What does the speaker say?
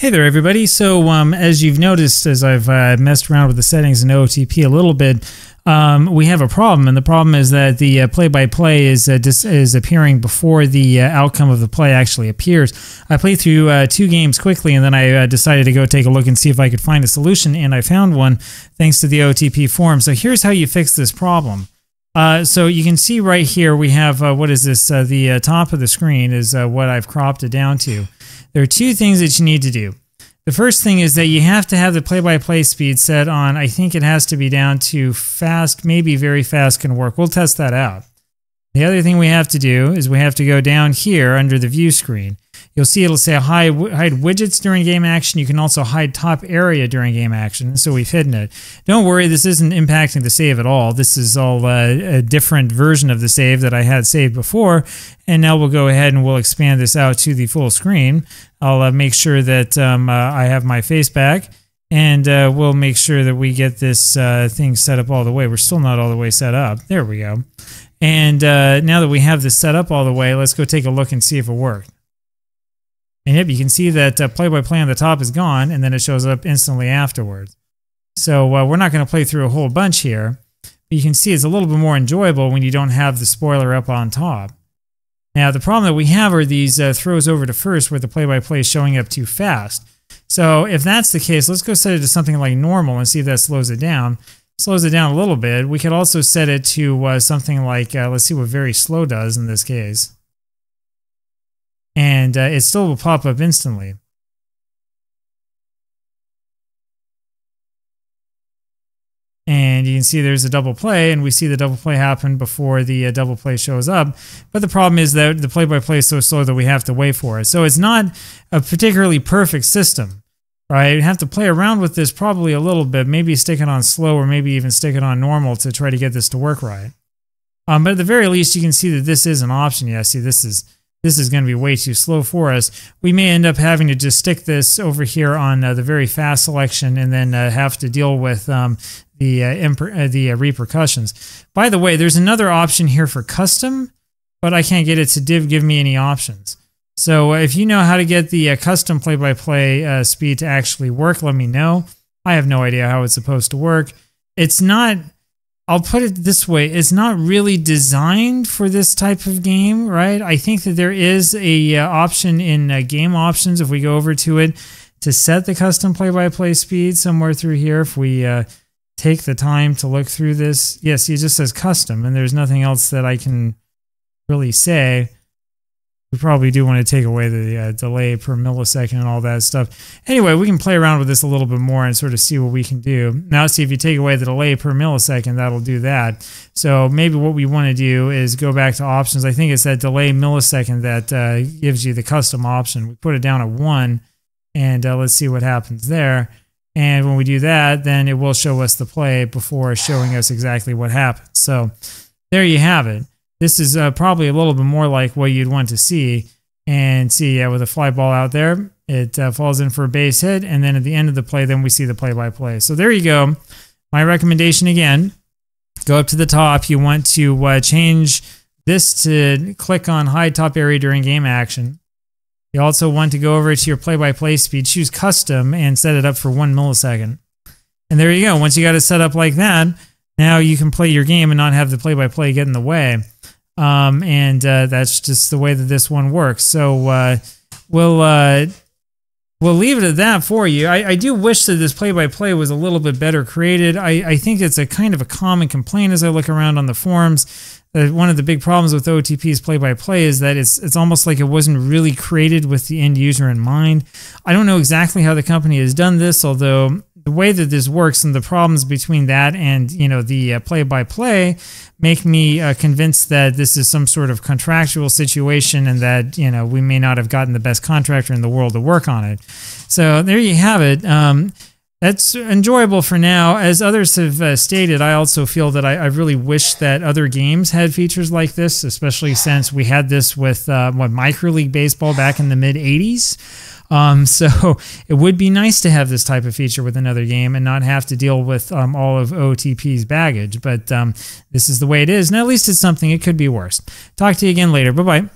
Hey there, everybody. So as you've noticed, as I've messed around with the settings in OOTP a little bit, we have a problem, and the problem is that the play-by-play is appearing before the outcome of the play actually appears. I played through 2 games quickly, and then I decided to go take a look and see if I could find a solution, and I found one thanks to the OOTP forum. So here's how you fix this problem. So you can see right here we have, what is this? The top of the screen is what I've cropped it down to. There are 2 things that you need to do. The first thing is that you have to have the play-by-play speed set on, I think it has to be down to fast, maybe very fast can work. We'll test that out. The other thing we have to do is we have to go down here under the view screen. You'll see it'll say hide widgets during game action. You can also hide top area during game action. So we've hidden it. Don't worry, this isn't impacting the save at all. This is all a different version of the save that I had saved before. And now we'll go ahead and we'll expand this out to the full screen. I'll make sure that I have my face back. And we'll make sure that we get this thing set up all the way. We're still not all the way set up. There we go. And now that we have this set up all the way, let's go take a look and see if it worked. And yep, you can see that play-by-play on the top is gone, and then it shows up instantly afterwards. So we're not going to play through a whole bunch here, but you can see it's a little bit more enjoyable when you don't have the spoiler up on top. Now, the problem that we have are these throws over to first where the play-by-play is showing up too fast. So if that's the case, let's go set it to something like normal and see if that slows it down. Slows it down a little bit. We could also set it to something like, let's see what very slow does in this case. And it still will pop up instantly. And you can see there's a double play, and we see the double play happen before the double play shows up. But the problem is that the play-by-play is so slow that we have to wait for it. So it's not a particularly perfect system, right? You have to play around with this probably a little bit, maybe stick it on slow or maybe even stick it on normal to try to get this to work right. But at the very least, you can see that this is an option. Yeah, see, this is going to be way too slow for us. We may end up having to just stick this over here on the very fast selection and then have to deal with the repercussions. By the way, there's another option here for custom, but I can't get it to give me any options. So if you know how to get the custom play-by-play speed to actually work, let me know. I have no idea how it's supposed to work. It's not... I'll put it this way, it's not really designed for this type of game, right? I think that there is a option in game options, if we go over to it, to set the custom play-by-play speed somewhere through here. If we take the time to look through this, yes, it just says custom, and there's nothing else that I can really say. We probably do want to take away the delay per millisecond and all that stuff. Anyway, we can play around with this a little bit more and sort of see what we can do. Now, see if you take away the delay per millisecond, that'll do that. So maybe what we want to do is go back to options. I think it's that delay millisecond that gives you the custom option. We put it down at 1, and let's see what happens there. And when we do that, then it will show us the play before showing us exactly what happens. So there you have it. This is probably a little bit more like what you'd want to see. And see, with a fly ball out there, it falls in for a base hit. And then at the end of the play, then we see the play-by-play. So there you go. My recommendation again, go up to the top. You want to change this to click on hide top area during game action. You also want to go over to your play-by-play speed, choose custom, and set it up for 1 millisecond. And there you go. Once you got it set up like that, now you can play your game and not have the play-by-play get in the way. That's just the way that this one works. So we'll leave it at that for you. I do wish that this play-by-play was a little bit better created. I think it's a kind of a common complaint as I look around on the forums. One of the big problems with OOTP's play-by-play is that it's almost like it wasn't really created with the end user in mind. I don't know exactly how the company has done this, although the way that this works and the problems between that and the play-by-play make me convinced that this is some sort of contractual situation and that we may not have gotten the best contractor in the world to work on it. So there you have it. That's enjoyable for now. As others have stated, I also feel that I really wish that other games had features like this, especially since we had this with Micro League Baseball back in the mid-'80s. So it would be nice to have this type of feature with another game and not have to deal with all of OOTP's baggage. But this is the way it is, and at least it's something. It could be worse. Talk to you again later. Bye-bye.